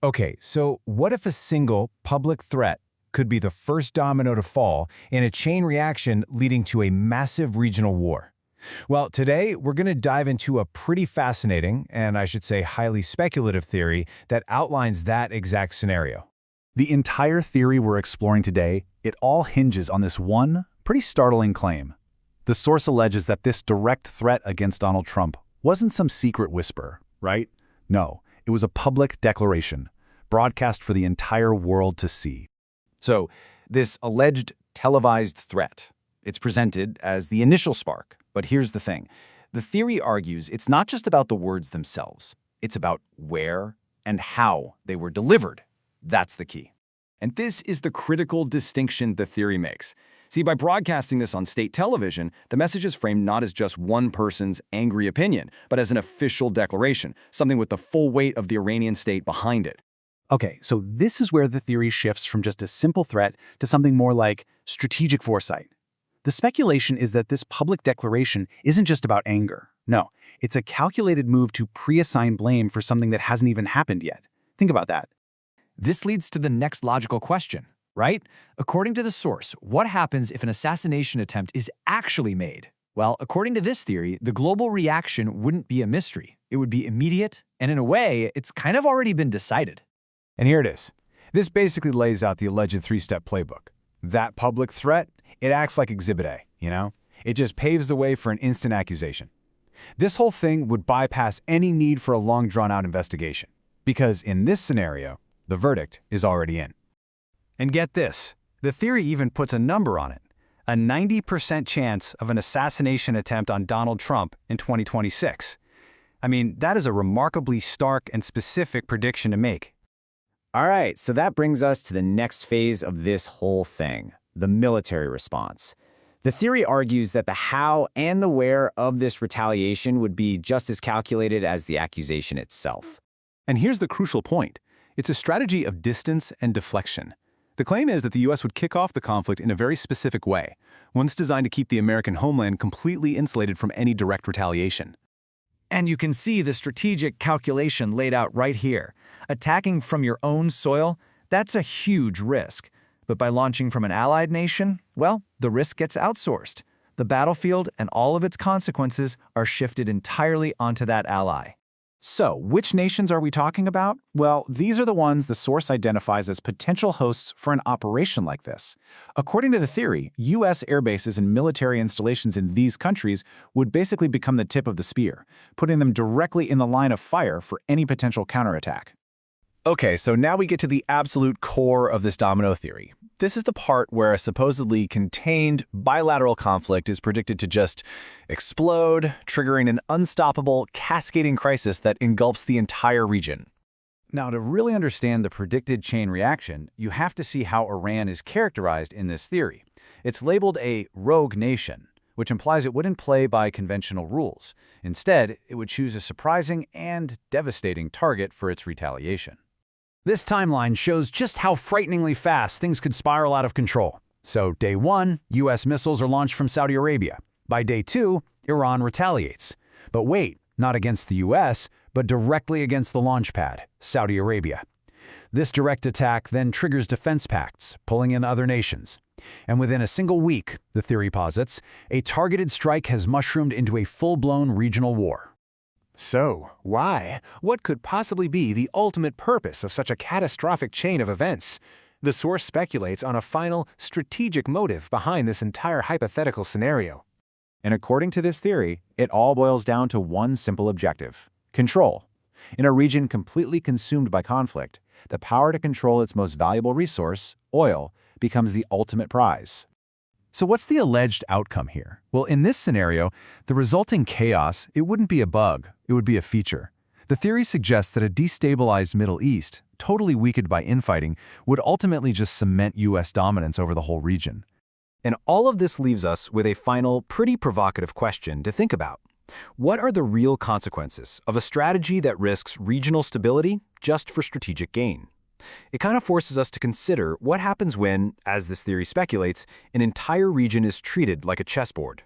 Okay, so what if a single public threat could be the first domino to fall in a chain reaction leading to a massive regional war? Well, today we're going to dive into a pretty fascinating, and I should say highly speculative theory that outlines that exact scenario. The entire theory we're exploring today, it all hinges on this one, pretty startling claim. The source alleges that this direct threat against Donald Trump wasn't some secret whisper, right? No, it was a public declaration, broadcast for the entire world to see. So, this alleged televised threat, it's presented as the initial spark. But here's the thing. The theory argues it's not just about the words themselves. It's about where and how they were delivered. That's the key. And this is the critical distinction the theory makes. See, by broadcasting this on state television, the message is framed not as just one person's angry opinion, but as an official declaration, something with the full weight of the Iranian state behind it. Okay, so this is where the theory shifts from just a simple threat to something more like strategic foresight. The speculation is that this public declaration isn't just about anger. No, it's a calculated move to pre-assign blame for something that hasn't even happened yet. Think about that. This leads to the next logical question, right? According to the source, what happens if an assassination attempt is actually made? Well, according to this theory, the global reaction wouldn't be a mystery. It would be immediate, and in a way, it's kind of already been decided. And here it is. This basically lays out the alleged three-step playbook. That public threat, it acts like Exhibit A, you know? It just paves the way for an instant accusation. This whole thing would bypass any need for a long drawn-out investigation, because in this scenario, the verdict is already in. And get this, the theory even puts a number on it, a 90% chance of an assassination attempt on Donald Trump in 2026. I mean, that is a remarkably stark and specific prediction to make. All right, so that brings us to the next phase of this whole thing, the military response. The theory argues that the how and the where of this retaliation would be just as calculated as the accusation itself. And here's the crucial point. It's a strategy of distance and deflection. The claim is that the U.S. would kick off the conflict in a very specific way, one that's designed to keep the American homeland completely insulated from any direct retaliation. And you can see the strategic calculation laid out right here. Attacking from your own soil, that's a huge risk. But by launching from an allied nation, well, the risk gets outsourced. The battlefield and all of its consequences are shifted entirely onto that ally. So, which nations are we talking about? Well, these are the ones the source identifies as potential hosts for an operation like this. According to the theory, U.S. airbases and military installations in these countries would basically become the tip of the spear, putting them directly in the line of fire for any potential counterattack. Okay, so now we get to the absolute core of this domino theory. This is the part where a supposedly contained bilateral conflict is predicted to just explode, triggering an unstoppable, cascading crisis that engulfs the entire region. Now, to really understand the predicted chain reaction, you have to see how Iran is characterized in this theory. It's labeled a rogue nation, which implies it wouldn't play by conventional rules. Instead, it would choose a surprising and devastating target for its retaliation. This timeline shows just how frighteningly fast things could spiral out of control. So, day 1, U.S. missiles are launched from Saudi Arabia. By day 2, Iran retaliates. But wait, not against the U.S., but directly against the launch pad, Saudi Arabia. This direct attack then triggers defense pacts, pulling in other nations. And within a single week, the theory posits, a targeted strike has mushroomed into a full-blown regional war. So, why? What could possibly be the ultimate purpose of such a catastrophic chain of events? The source speculates on a final, strategic motive behind this entire hypothetical scenario. And according to this theory, it all boils down to one simple objective: control. In a region completely consumed by conflict, the power to control its most valuable resource, oil, becomes the ultimate prize. So what's the alleged outcome here? Well, in this scenario, the resulting chaos, it wouldn't be a bug, it would be a feature. The theory suggests that a destabilized Middle East, totally weakened by infighting, would ultimately just cement U.S. dominance over the whole region. And all of this leaves us with a final, pretty provocative question to think about. What are the real consequences of a strategy that risks regional stability just for strategic gain? It kind of forces us to consider what happens when, as this theory speculates, an entire region is treated like a chessboard.